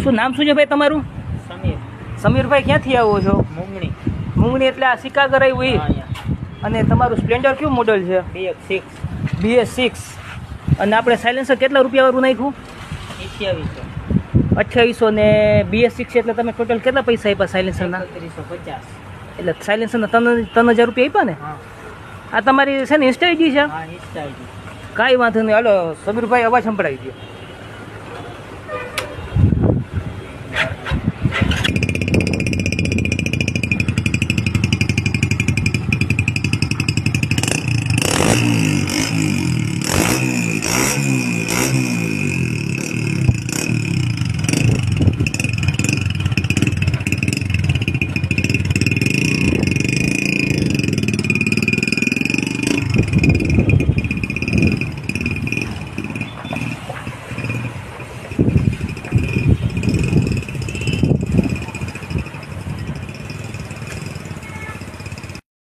શું નામ શું છે ભાઈ તમારું? સમીર. સમીરભાઈ ક્યાંથી આવો છો? મુંગણી. મુંગણી એટલે આ સિકાગર આવ્યું એ. અને તમારું સ્પ્લેન્ડર કયું મોડલ છે? BS6. અને આપણે સાયલેન્સર કેટલા રૂપિયાવાળું નાખ્યું? 2800. ને BS6 એટલે તમે ટોટલ કેટલા પૈસા આપ્યા સાયલેન્સરના? 350. એટલે સાયલેન્સરના 3000 રૂપિયા આપ્યા ને? આ તમારી છે ને ઇન્સ્ટા આઈડી છે? હા, ઇન્સ્ટા આઈડી. કાંઈ વાંધો નહીં, હાલો સમીરભાઈ અવાજ સંભળાવી દો.